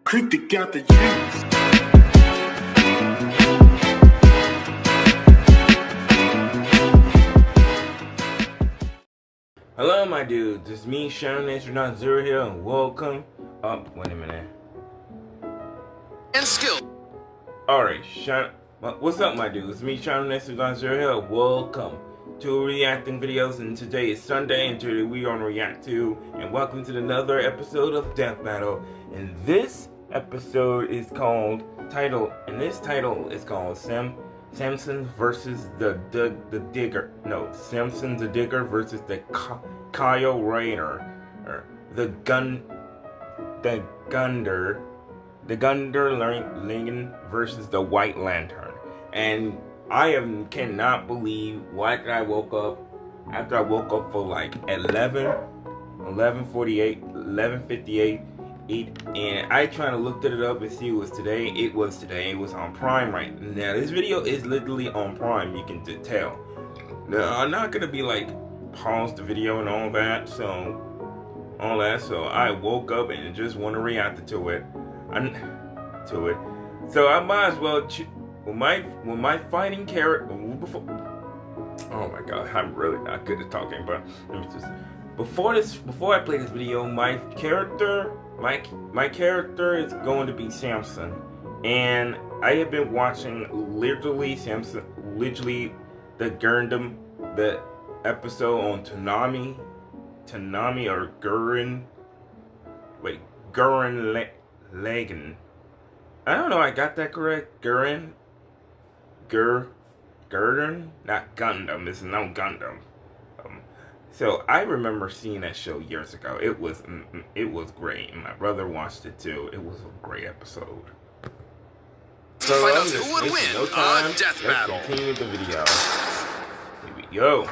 Critic got the juice. Hello, my dudes. It's me, Sharon Astronaut Zero here, and welcome. Wait a minute. And skill. Alright, what's up, my dudes? It's me, Sharon Astronaut Zero here. Welcome to reacting videos, and today is Sunday, and today we are on React to, and welcome to another episode of Death Battle. And this episode is called Samson versus the Digger. No, Samson the Digger versus the Kyle Rayner, or the Lagann versus the White Lantern. And I cannot believe what I woke up after I woke up for like 11:58, and I tried to look it up and see it was today. It was today. It was on Prime right now. This video is literally on Prime. You can tell. Now, I'm not gonna be like pause the video and all that. So I woke up and just want to react to it. So I might as well. When my fighting character. Oh my god, I'm really not good at talking. But let me just before I play this video, my character is going to be Samson, and I have been watching literally the episode on Gurren Lagann. I don't know, I got that correct? Gurren, not Gundam. It's no Gundam. So I remember seeing that show years ago. It was great, and my brother watched it too. It was a great episode. So to find out who would win a death battle. Let's continue the video. Here we go.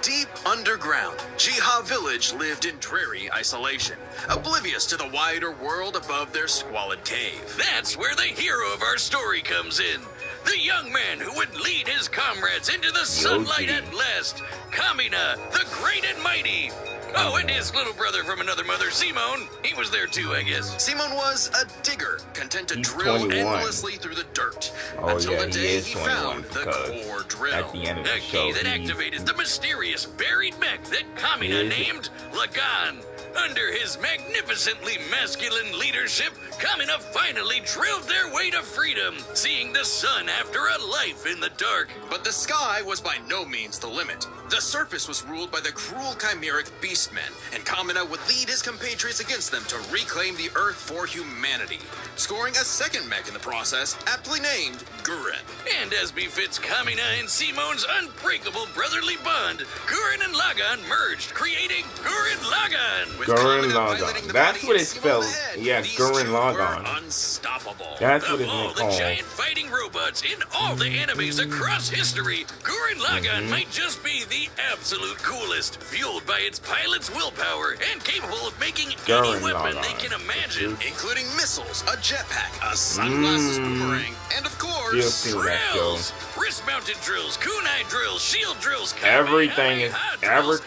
Deep underground, Jiha village lived in dreary isolation, oblivious to the wider world above their squalid cave. That's where the hero of our story comes in. The young man who would lead his comrades into the sunlight at last, Kamina, the great and mighty. Oh, and his little brother from another mother, Simon. He was there too, I guess. Simon was a digger, content to drill 21. endlessly through the dirt. Until the day he found the core drill. At the end of the a show, key that activated the mysterious buried mech that Kamina named Lagann. Under his magnificently masculine leadership, Kamina finally drilled their way to freedom, seeing the sun after a life in the dark. But the sky was by no means the limit. The surface was ruled by the cruel chimeric beastmen, and Kamina would lead his compatriots against them to reclaim the Earth for humanity, scoring a second mech in the process, aptly named Gurren. And as befits Kamina and Simon's unbreakable brotherly bond, Gurren and Lagann merged, creating Gurren Lagann. Gurren Lagann. That's what it's spelled. Yeah, Gurren Lagann. Unstoppable. That's what it's called. called. The giant fighting robots in all the animes across history, Gurren Lagann might just be the absolute coolest, fueled by its pilot's willpower and capable of making any weapon they can imagine, including missiles, a jetpack, a sunglasses boomerang, and of course, drills. Wrist-mounted drills, kunai drills, shield drills, everything is everyone's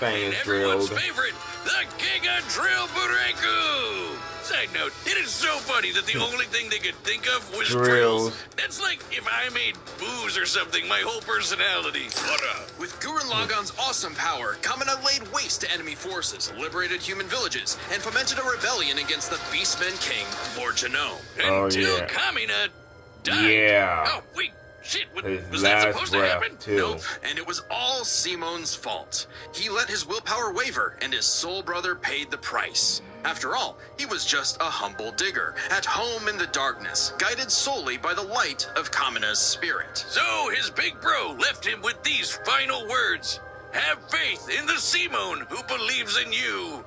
drilled. favorite, the Giga Drill Burenku. Side note, it is so funny that the only thing they could think of was drills. That's like if I made booze or something, my whole personality. With Gurren Lagann's awesome power, Kamina laid waste to enemy forces, liberated human villages, and fomented a rebellion against the Beastmen King, Lord Genome. Until Kamina died. Yeah. Oh, wait. Shit, was that supposed to happen? Too. Nope. And it was all Simon's fault. He let his willpower waver, and his soul brother paid the price. After all, he was just a humble digger, at home in the darkness, guided solely by the light of Kamina's spirit. So his big bro left him with these final words. Have faith in the Simon who believes in you.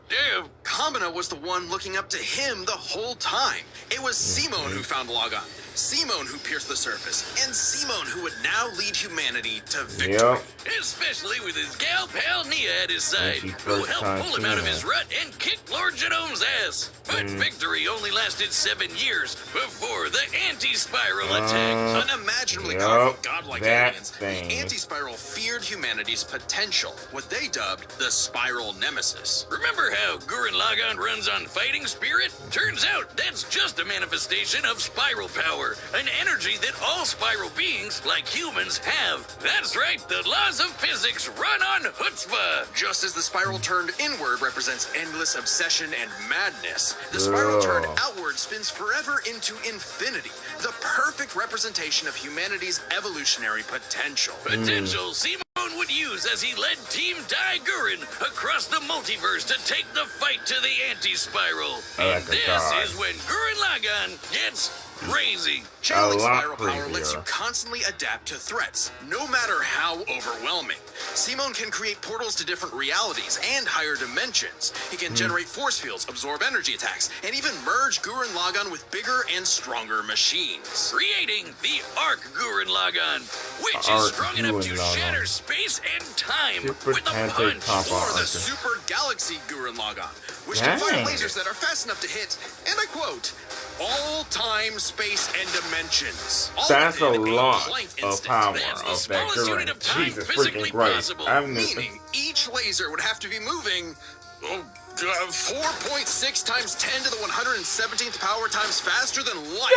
Damn. Kamina was the one looking up to him the whole time. It was Simon who found Lagann, Simon who pierced the surface, and Simon who would now lead humanity to victory. Especially with his gal pal Nia at his side, who helped pull him out of his rut and kick Lord Genome's ass. But victory only lasted 7 years before the anti-spiral attacked. Unimaginably powerful godlike aliens, thing. the anti-spiral feared humanity's potential, what they dubbed the spiral nemesis. Remember how Gurren Lagann runs on fighting spirit? Turns out that's just a manifestation of spiral power, an energy that all spiral beings, like humans, have. That's right, the laws of physics run on chutzpah. Just as the spiral turned inward represents endless obsession and madness, the spiral turned outward spins forever into infinity, the perfect representation of humanity's evolutionary potential. Potential Simon would use as he led Team Dai Gurren across the multiverse to take the fight to the anti-spiral. And this is when Gurren Lagann gets crazy. Channeling spiral power lets you constantly adapt to threats, no matter how overwhelming. Simon can create portals to different realities and higher dimensions. He can generate force fields, absorb energy attacks, and even merge Gurren Lagann with bigger and stronger machines. Creating the Arc Gurren Lagann, which is strong enough to shatter space and time with a punch. Or the Super Galaxy Gurren Lagann, which can fire lasers that are fast enough to hit, and I quote, all time, space, and dimensions. All that's a within lot Planck of instant. power That's of that unit of Gurren. time Jesus physically freaking Christ. possible. Meaning each laser would have to be moving 4.6 times 10 to the 117th power times faster than light.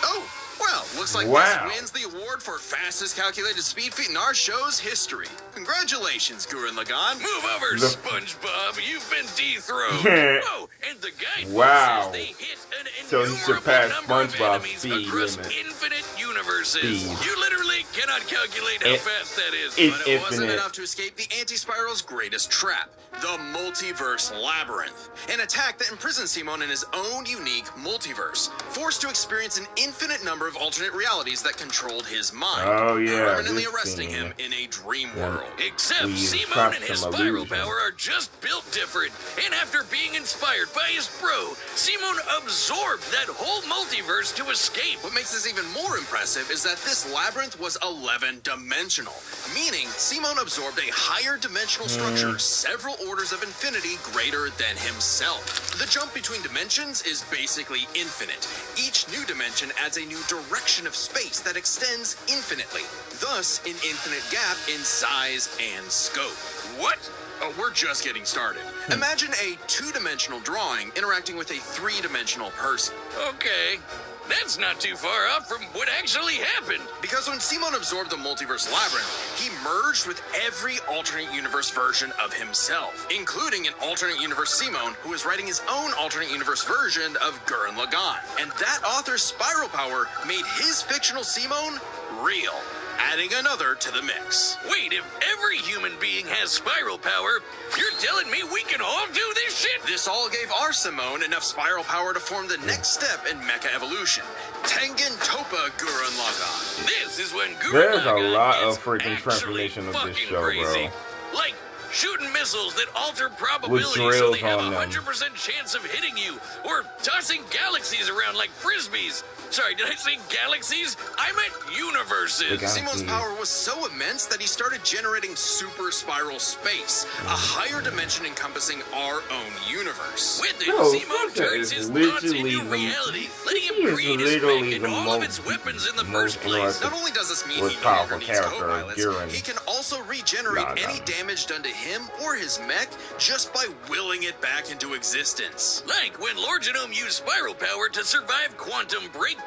Oh, well, looks like this wins the award for fastest calculated speed feat in our show's history. Congratulations, Gurren Lagann. Move over, SpongeBob. You've been dethroned. Oh, and the guide says they hit an innumerable number of enemies across infinite universes. You literally cannot calculate how fast that is. But it wasn't enough to escape the anti-spiral's greatest trap, the multiverse labyrinth. An attack that imprisons Simon in his own unique multiverse, forced to experience an infinite number of alternate realities that controlled his mind, permanently arresting him in a dream world. Except Simon and his spiral power are just built different, and after being inspired by his bro, Simon absorbed that whole multiverse to escape. What makes this even more impressive is that this labyrinth was 11-dimensional, meaning Simon absorbed a higher dimensional structure several orders of infinity greater than himself. The jump between dimensions is basically infinite. Each new dimension adds a new direction of space that extends infinitely, thus an infinite gap in size and scope. What? Oh, we're just getting started. Imagine a 2-dimensional drawing interacting with a 3-dimensional person. Okay. That's not too far off from what actually happened. Because when Simon absorbed the multiverse labyrinth, he merged with every alternate universe version of himself, including an alternate universe Simon who is writing his own alternate universe version of Gurren Lagann. And that author's spiral power made his fictional Simon real, adding another to the mix. Wait, if every human being has spiral power, you're telling me we can all do this shit? This all gave our Simone enough spiral power to form the next step in mecha evolution, Tengen Toppa Gurren Lagann. This is when Gurren There's a Lagann lot of gets freaking actually transformation of this fucking show, crazy. bro. Like shooting missiles that alter probability With so they have drills a on them. 100% chance of hitting you, or tossing galaxies around like frisbees. Sorry, did I say galaxies? I meant universes. Simon's power was so immense that he started generating super spiral space, a higher dimension encompassing our own universe. With it, Simon turns his thoughts into reality, letting him create his mech and all of its weapons in the first place. Not only does this mean he no longer needs co-pilots, he can also regenerate any damage done to him or his mech just by willing it back into existence. Like when Lord Genome used spiral power to survive quantum breakdown,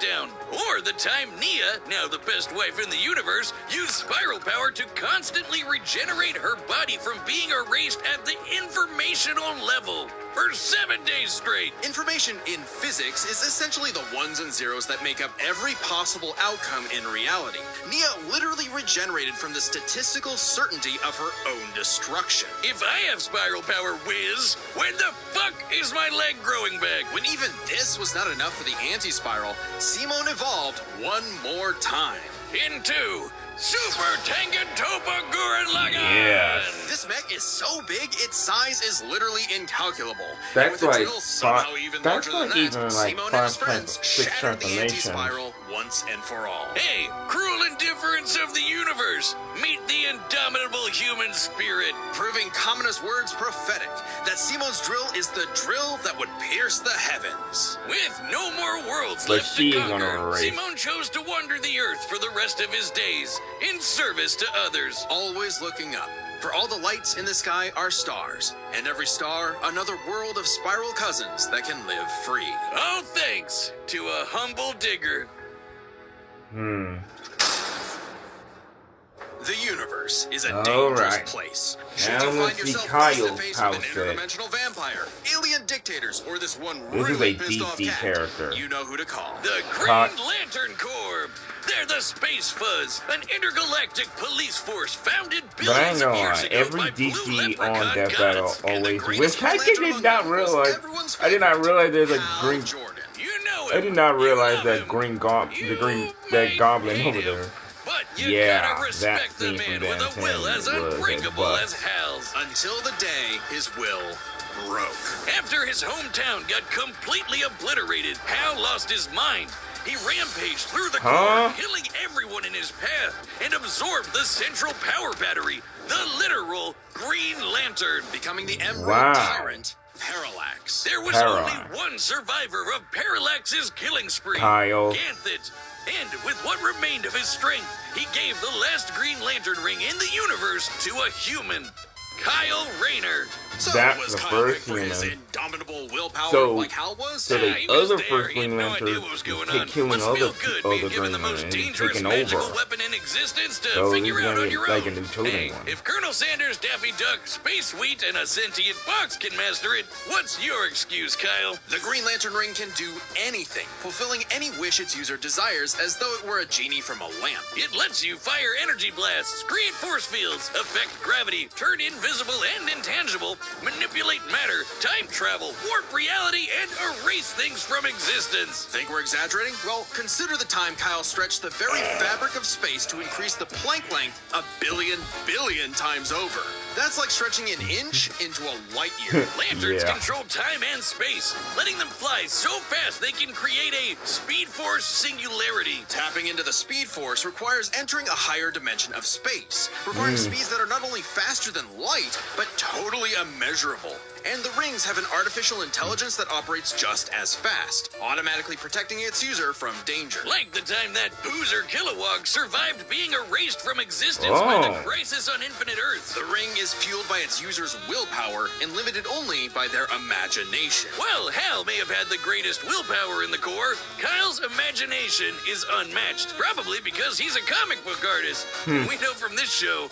or the time Nia, now the best wife in the universe, used spiral power to constantly regenerate her body from being erased at the informational level for 7 days straight. Information in physics is essentially the ones and zeros that make up every possible outcome in reality. Nia literally regenerated from the statistical certainty of her own destruction. If I have spiral power, Wiz, when the fuck is my leg growing back? When even this was not enough for the anti-spiral, Simon evolved one more time. Into Super Tengen Toppa Gurren Lagann! Yes. This mech is so big, its size is literally incalculable. That's and with like its somehow even larger than that, Simon and his friends shattered the anti-spiral once and for all. Hey, cruel indifference of the universe! Meet the indomitable human spirit! Proving Kamina's words prophetic, that Simon's drill is the drill that would pierce the heavens. With no more worlds But left she to ain't gonna conquer, erase. Simon chose to wander the earth for the rest of his days, in service to others. Always looking up. For all the lights in the sky are stars, and every star another world of spiral cousins that can live free. All thanks to a humble digger. The universe is a All dangerous right. place. Now Should you let's find see yourself Kyle's face to face with an house set. interdimensional vampire, alien dictators, or this one This is really a pissed off DC cat, character. you know who to call. The Green Cut. Lantern Corps. They're the Space Fuzz, an intergalactic police force founded But I ain't billions of gonna years lie, ago every by blue DC leprechaun on Death Battle gods. And the always greatest wins. I Green Lantern did not among them was realize. everyone's I did not favorite, realize there's a Hal green. Jordan. You know I him. did not You realize love that him. that goblin hate over him. there. But you Yeah, gotta that respect the scene from man with Dan a will 10 as was a unbreakable bust. as Hal's. Until the day his will broke. After his hometown got completely obliterated, Hal lost his mind. He rampaged through the Huh? core, killing everyone in his path, and absorbed the central power battery, the literal Green Lantern. Becoming the Emerald Wow. Tyrant, Parallax. There was Parallax. only one survivor of Parallax's killing spree, Kyle. Ganthet. And with what remained of his strength, he gave the last Green Lantern ring in the universe to a human, Kyle Rayner. So That's was the Kyle first Vick for his human. indomitable willpower So- like Hal was? So Yeah, the he was other there. first He had Green no Lantern idea what was going kept on. killing Must other feel good being given Green the most Lanterns and dangerous taking magical over. weapon in existence to So figure he's out gonna on be your like own. a new chosen Hey, one. if Colonel Sanders, Daffy Duck, Space Wheat, and a sentient fox can master it, what's your excuse, Kyle? The Green Lantern ring can do anything, fulfilling any wish its user desires as though it were a genie from a lamp. It lets you fire energy blasts, create force fields, affect gravity, turn invisible and intangible, manipulate matter, time travel, warp reality, and erase things from existence. Think we're exaggerating? Well, consider the time Kyle stretched the very fabric of space to increase the Planck length a billion times over. That's like stretching an inch into a light year. Lanterns Yeah. control time and space, letting them fly so fast they can create a speed force singularity. Tapping into the Speed Force requires entering a higher dimension of space, requiring speeds that are not only faster than light, but totally immeasurable. And the rings have an artificial intelligence that operates just as fast, automatically protecting its user from danger. Like the time that Boozer Kilowog survived being erased from existence by the Oh. crisis on Infinite Earth. The ring is fueled by its user's willpower and limited only by their imagination. While Hal may have had the greatest willpower in the Corps, Kyle's imagination is unmatched, probably because he's a comic book artist. And we know from this show,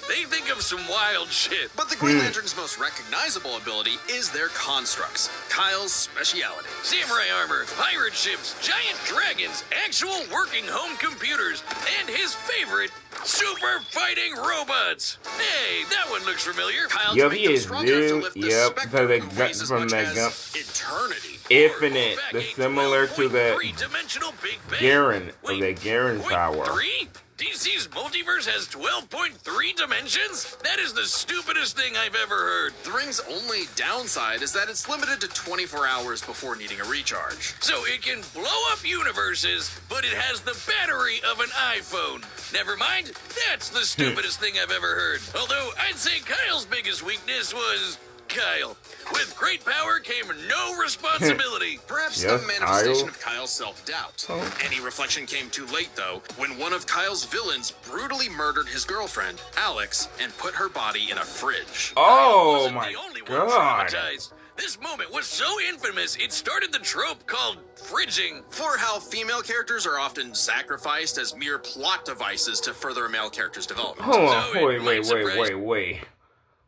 they think of some wild shit. But the Green Lantern's most recognizable ability is their constructs, Kyle's speciality. Samurai armor, pirate ships, giant dragons, actual working home computers, and his favorite, super fighting robots. Hey, that one looks familiar. Kyle Yep, tweaked he them is strong enough to dude. lift the Yep, spectrum so they who got weighs as from much that as gun. eternity. Infinite, Back the a similar to that 12.3-dimensional Big Bang. Gurren of Wait, that Gurren power. 0.3? DC's multiverse has 12.3 dimensions? That is the stupidest thing I've ever heard. The ring's only downside is that it's limited to 24 hours before needing a recharge. So it can blow up universes, but it has the battery of an iPhone. Never mind, that's the stupidest thing I've ever heard. Although I'd say Kyle's biggest weakness was Kyle. With great power came no responsibility. Perhaps Yes, a manifestation Kyle. of Kyle's self-doubt. Oh. Any reflection came too late, though, when one of Kyle's villains brutally murdered his girlfriend, Alex, and put her body in a fridge. Oh Wasn't my the only one god. traumatized. This moment was so infamous, it started the trope called fridging. For how female characters are often sacrificed as mere plot devices to further a male character's development. Hold on, So it wait. might surprise-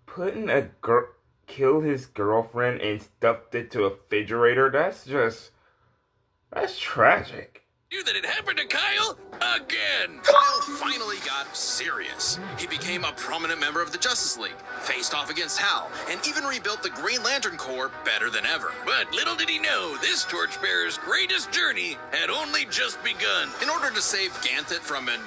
Putting a girl, kill his girlfriend and stuffed it to a refrigerator, that's tragic. Knew that it happened to Kyle again. Kyle finally got serious. He became a prominent member of the Justice League, faced off against Hal, and even rebuilt the Green Lantern Corps better than ever. But little did he know, this torchbearer's greatest journey had only just begun. In order to save Ganthet from an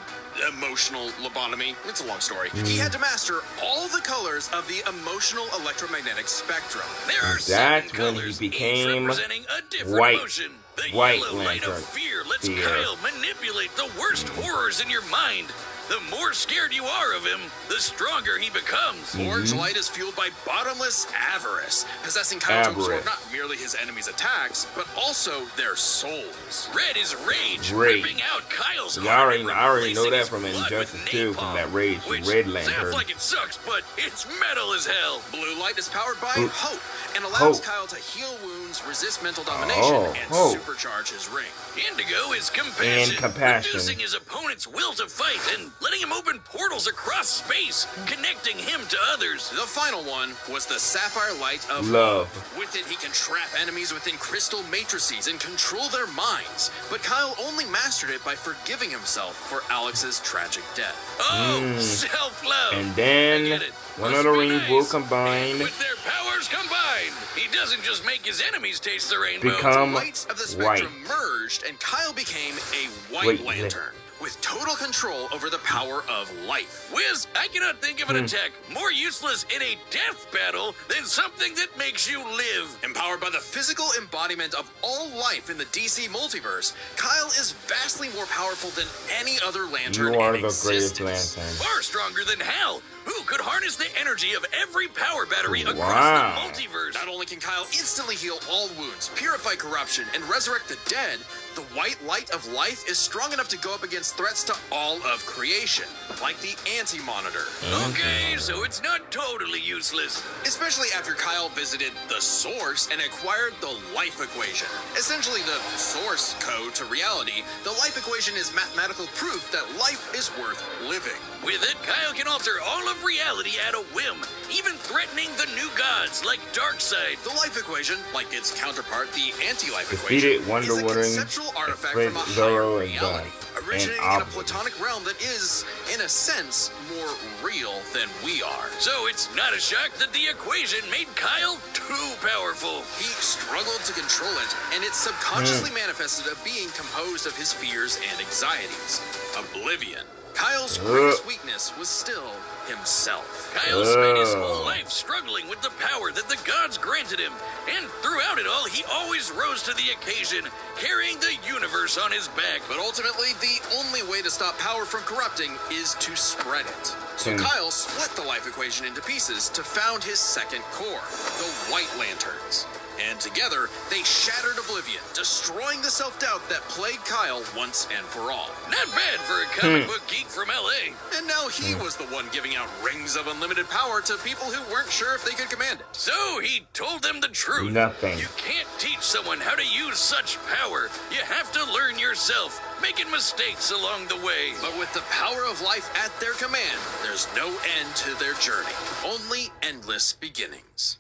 emotional lobotomy. It's a long story. He had to master all the colors of the emotional electromagnetic spectrum. There are That's 7 when he colors, became each representing a different white. emotion. The White yellow light of Lantern. fear lets Fear. Kyle manipulate the worst horrors in your mind. The more scared you are of him, the stronger he becomes. Orange light is fueled by bottomless avarice, possessing Kyle to absorb Avarice. not merely his enemies' attacks, but also their souls. Red is rage, Rage. ripping out Kyle's You heart already, and I already know replacing that his from blood Injustice with 2, from napalm, that Rage, which Red sounds Lantern. like it sucks, but it's metal as hell. Blue light is powered by Blue- hope and allows Hope. Kyle to heal wounds, resist mental domination, Oh, and hope. supercharge his ring. Indigo is compassion, And compassion. reducing his opponent's will to fight and letting him open portals across space, connecting him to others. The final one was the sapphire light of Love. With it, he can trap enemies within crystal matrices and control their minds. But Kyle only mastered it by forgiving himself for Alex's tragic death. Oh, self-love. And I then get it. one Must of the be rings nice. will combine, And with their powers combined, he doesn't just make his enemies taste the rainbow. become Lights of the white. spectrum merged, and Kyle became a white Wait, lantern with total control over the power of life. Wiz, I cannot think of an attack more useless in a death battle than something that makes you live. Empowered by the physical embodiment of all life in the DC multiverse, Kyle is vastly more powerful than any other lantern You are in the greatest existence. lantern. Far stronger than Hal, who could harness the energy of every power battery Wow. across the multiverse. Not only can Kyle instantly heal all wounds, purify corruption, and resurrect the dead, the white light of life is strong enough to go up against threats to all of creation, like the Anti-Monitor. Okay, so it's not totally useless. Especially after Kyle visited the Source and acquired the life equation. Essentially the source code to reality, the life equation is mathematical proof that life is worth living. With it, Kyle can alter all of reality at a whim, even threatening the new gods like Darkseid. The life equation, like its counterpart, the anti-life Defeated equation, Wonder is a Woman, conceptual artifact from a Zoro, higher and reality, Gun, originating and in a Obsidian. platonic realm that is, in a sense, more real than we are. So it's not a shock that the equation made Kyle too powerful. He struggled to control it, and it subconsciously manifested a being composed of his fears and anxieties. Oblivion. Kyle's greatest weakness was still himself. Kyle spent his whole life struggling with the power that the gods granted him, and throughout it all, he always rose to the occasion, carrying the universe on his back. But ultimately, the only way to stop power from corrupting is to spread it. So Kyle split the life equation into pieces to found his second core, the White Lanterns. And together, they shattered Oblivion, destroying the self-doubt that plagued Kyle once and for all. Not bad for a comic book geek from LA. And now he was the one giving out rings of unlimited power to people who weren't sure if they could command it. So he told them the truth. Nothing. You can't teach someone how to use such power. You have to learn yourself, making mistakes along the way. But with the power of life at their command, there's no end to their journey, only endless beginnings.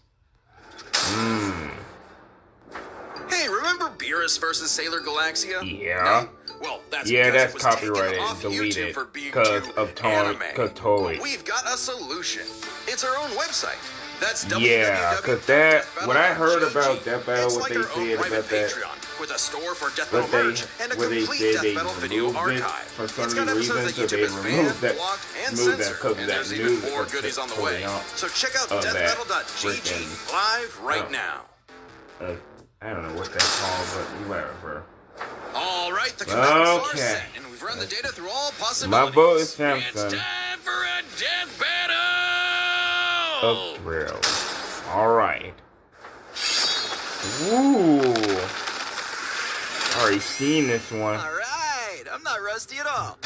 Hey, remember Beerus versus Sailor Galaxia? Yeah. No? Well, that's Yeah, because that's it was taken copyrighted off and YouTube deleted for being because too of anime. Toei. But we've got a solution. It's our own website. That's Yeah, because that, when I heard about that battle, it's what like they our own said private about that, Patreon, with a store for Death what Metal they, merch and a where they complete said Death they Metal video removed it archive. for It's some got episodes reason, that so YouTube they has removed banned, that, blocked, and moved that censored, because and that there's news even more was goodies on the pulling way. out So check out of that deathmetal.gg freaking- live right oh. now. I don't know what that's called, but whatever. All right, the commanders are Okay. set, and we've run the data through all My possibilities. vote is It's Samsung time for a death battle! of Thrill. Alright. Ooh. Already seen this one. Alright, I'm not rusty at all.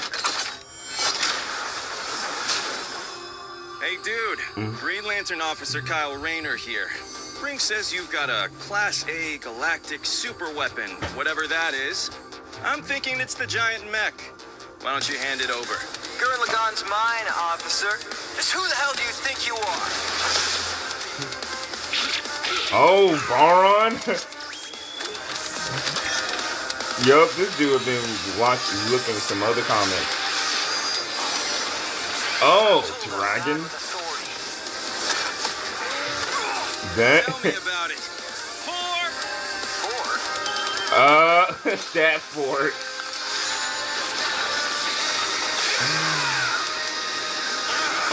Hey dude, Green Lantern Officer Kyle Rayner here. Ring says you've got a Class A galactic super weapon, whatever that is. I'm thinking it's the giant mech. Why don't you hand it over? Gurren Lagann's mine, officer. Just who the hell do you think you are? Oh, Baron? Yup, this dude have been looking at some other comments. Oh, dragon? That? Tell me about it. Four? that fort.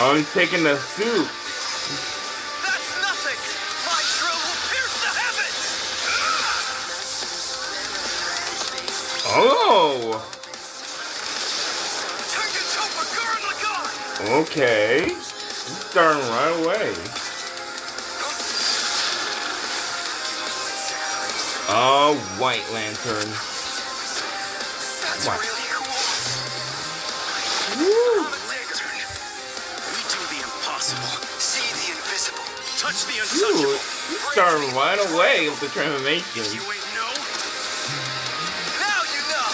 Oh, he's taking the suit. That's nothing! My drill will pierce the heavens! Oh! Time to tope a Gurren Lagann! Okay. He's starting right away. Oh, White Lantern. That's What? really cool. Woo! Lantern. We do the impossible. See the invisible. Touch the Dude, untouchable. he's starting right away with the transformation. You ain't know? Now you know!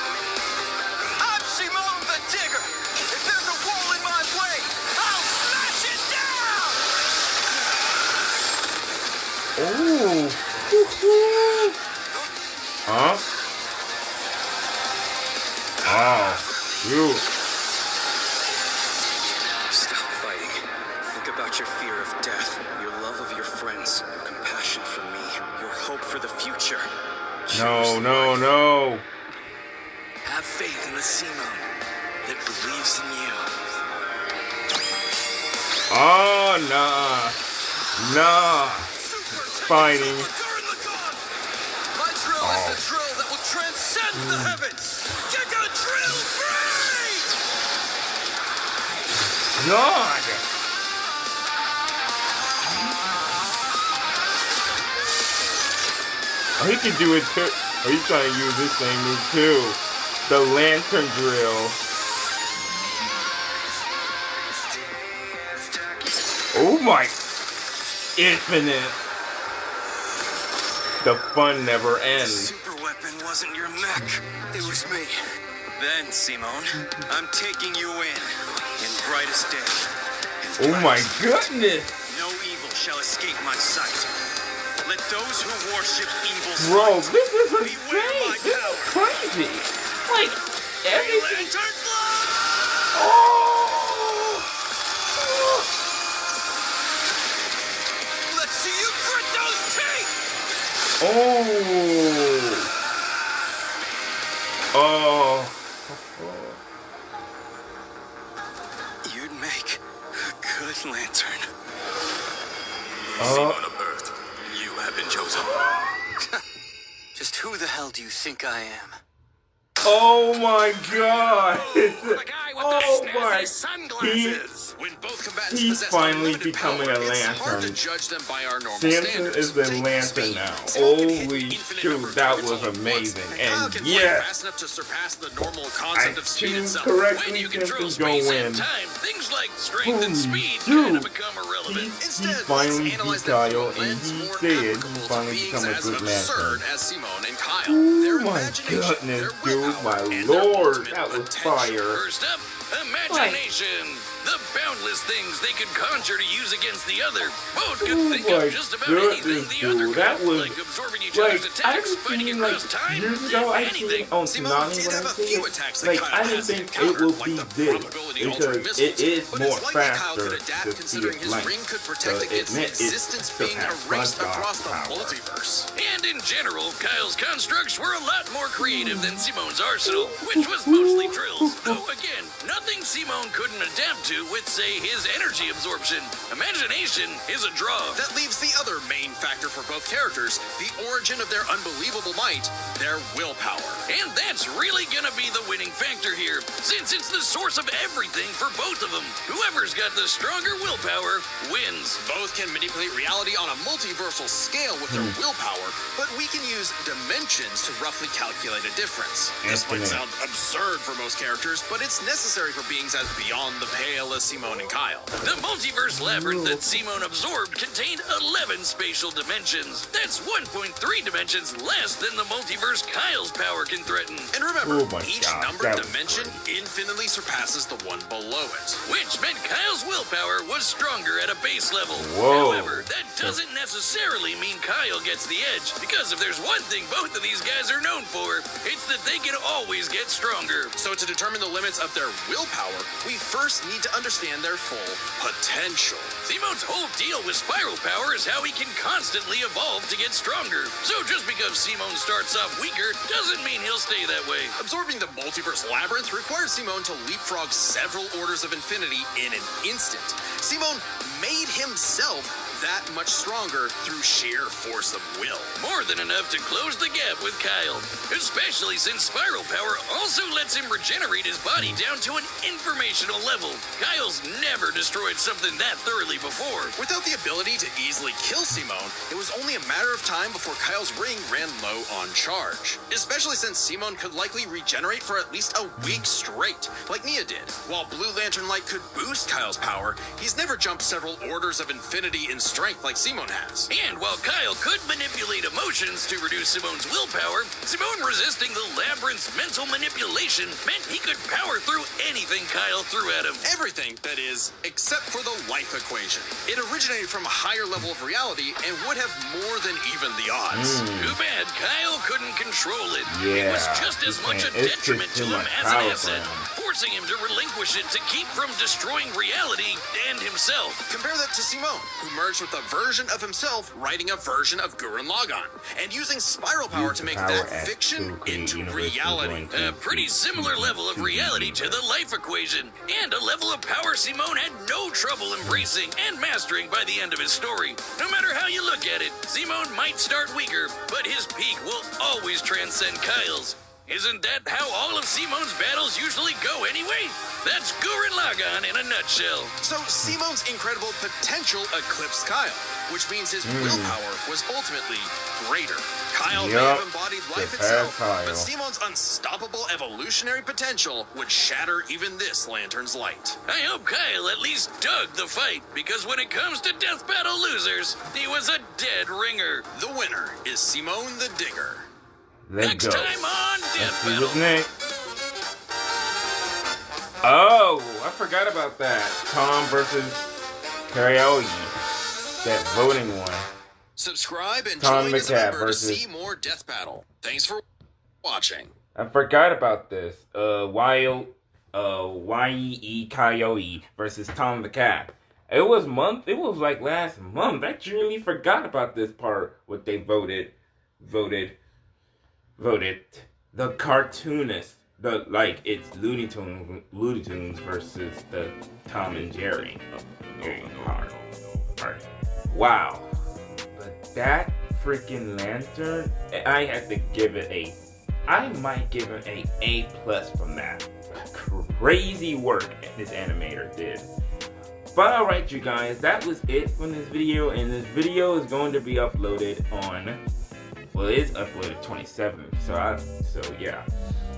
I'm Simone the Digger! If there's a wall in my way, I'll smash it down! Oh. Woo-hoo. Huh? Oh, shoot. Stop fighting. Think about your fear of death, your love of your friends, your compassion for me, your hope for the future. No, no, no. Have faith in the Simone that believes in you. Oh, nah. Nah. Fighting. My drill is the drill that will transcend the heavens! Giga Drill Free! God. Oh, he can do it too. Oh, he's trying to use this same move too. The lantern drill. Oh my. Infinite. The fun never ends. Super weapon wasn't your mech. It was me. Then, Simone, I'm taking you in brightest day. Oh my goodness. No evil shall escape my sight. Let those who worship evil's Bro, light this is beware insane. my This is power. crazy. Like, everything. Lantern fly! Oh! Let's see you grit those teeth! Oh! Oh! You'd make a good lantern. Oh! of Earth, you have been chosen. Just who the hell do you think I am? Oh my God! The guy with Oh the my! snazzy sunglasses. When both combatants He's possess finally unlimited becoming power, a it's hard to lantern. judge them by our normal Samson standards. is the Take lantern speed. now. Simone can hit Holy infinite shoot, number of that targets was all at once, amazing. Kyle And can fly yes, fast enough to surpass the normal I concept of speed choose itself. correctly. When you control Simply go space in. and time, things like strength and Holy speed shoot. kind of become irrelevant. He Instead, finally let's analyze beat them Kyle, through a and lens he more said he applicable to finally beings become a as good absurd lantern. as Simone and Kyle. Oh Their my imagination, goodness, their dude, willpower, my and their lord, ultimate that was potential. fire. First up, imagination. The boundless things they could conjure to use against the other. Both could Oh think my of just about anything goodness, the other dude, could. that was- Like absorbing each Like, other's attacks, I've fighting seen, like, across time, years ago, I've seen anything. it on Simone Tsunami did when have I a see few it. attacks that Like, Kyle I didn't hasn't think it encountered, would like be the this, probability-altering because missile. it is But more it's likely Kyle faster could adapt to see considering it his blank. ring could So protect against it meant it existence being surpassed erased my across the power. multiverse. And in general, Kyle's constructs were a lot more creative than Simone's arsenal, which was mostly drills. Though again, nothing Simone couldn't adapt to with, say, his energy absorption. Imagination is a draw. That leaves the other main factor for both characters, the origin of their unbelievable might, their willpower. And that's really gonna be the winning factor here, since it's the source of everything for both of them. Whoever's got the stronger willpower wins. Both can manipulate reality on a multiversal scale with their willpower, but we can use dimensions to roughly calculate a difference. This might Infinite. sound absurd for most characters, but it's necessary for beings as beyond the pale as Simone and Kyle. The multiverse labyrinth that Simone absorbed contained 11 spatial dimensions. That's 1.3 dimensions less than the multiverse Kyle's power can threaten. And remember, Oh my each God, numbered that was dimension infinitely surpasses the one below it. Which meant Kyle's willpower was stronger at a base level. Whoa. However, that doesn't necessarily mean Kyle gets the edge, Because if there's one thing both of these guys are known for, it's that they can always get stronger. So to determine the limits of their willpower, we first need to understand their full potential. Simone's whole deal with spiral power is how he can constantly evolve to get stronger. So just because Simone starts off weaker doesn't mean he'll stay that way. Absorbing the multiverse labyrinth required Simone to leapfrog several orders of infinity in an instant. Simone made himself that much stronger through sheer force of will. More than enough to close the gap with Kyle, especially since spiral power also lets him regenerate his body down to an informational level. Kyle's never destroyed something that thoroughly before. Without the ability to easily kill Simone, it was only a matter of time before Kyle's ring ran low on charge. Especially since Simone could likely regenerate for at least a week straight, like Nia did. While Blue Lantern Light could boost Kyle's power, he's never jumped several orders of infinity in strength like Simone has. And while Kyle could manipulate emotions to reduce Simone's willpower, Simone resisting the labyrinth's mental manipulation meant he could power through anything Kyle threw at him. Everything, that is, except for the life equation. It originated from a higher level of reality and would have more than even the odds. Too bad Kyle couldn't control it. It Yeah, was just as much a it's detriment just to too him much as an power for asset, him. forcing him to relinquish it to keep from destroying reality and himself. Compare that to Simone, who merged with a version of himself writing a version of Gurren Lagann, and using spiral power to make that fiction into reality. A pretty similar level of reality to the life equation, and a level of power Simone had no trouble embracing and mastering by the end of his story. No matter how you look at it, Simone might start weaker, but his peak will always transcend Kyle's. Isn't that how all of Simone's battles usually go anyway? That's Gurren Lagann in a nutshell. So Simone's incredible potential eclipsed Kyle, which means his willpower was ultimately greater. Kyle may have embodied life itself, but Simone's unstoppable evolutionary potential would shatter even this lantern's light. I hope Kyle at least dug the fight, because when it comes to death battle losers, he was a dead ringer. The winner is Simone the Digger. Let's Next go. time on Let's Death see Battle. what's next. Oh, I forgot about that. Tom versus Karaoke. That voting one. Subscribe and Tom join as a McCabe member to versus- see more Death Battle. Thanks for watching. I forgot about this. YE Coyote versus Tom the Cap. It was like last month. I truly forgot about this part. What they voted. The cartoonist. It's Looney Tunes versus the Tom and Jerry. Wow. But that freaking lantern, I have to give it I might give it a A+ from that. Crazy work this animator did. But alright you guys, that was it from this video, and this video is going to be uploaded on, well, it is uploaded 27th, so yeah.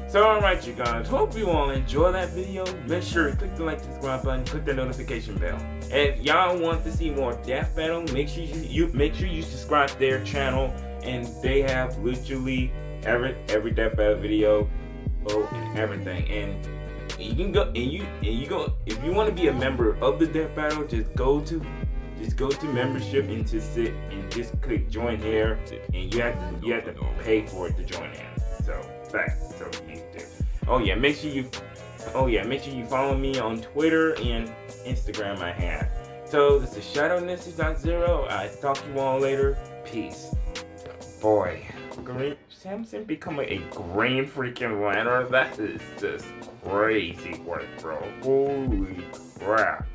So alright you guys, hope you all enjoy that video. Make sure to click the like, subscribe button, click the notification bell. And if y'all want to see more Death Battle, make sure you subscribe to their channel, and they have literally every Death Battle video, and everything. And you can go if you want to be a member of the Death Battle, just go to membership and just click join here, and you have to pay for it to join in. Make sure you follow me on Twitter and Instagram. I have. So this is ShadowNess2.0. I talk to you all later. Peace. Boy, Samson becoming a Green freaking Lantern. That is just crazy work, bro. Holy crap.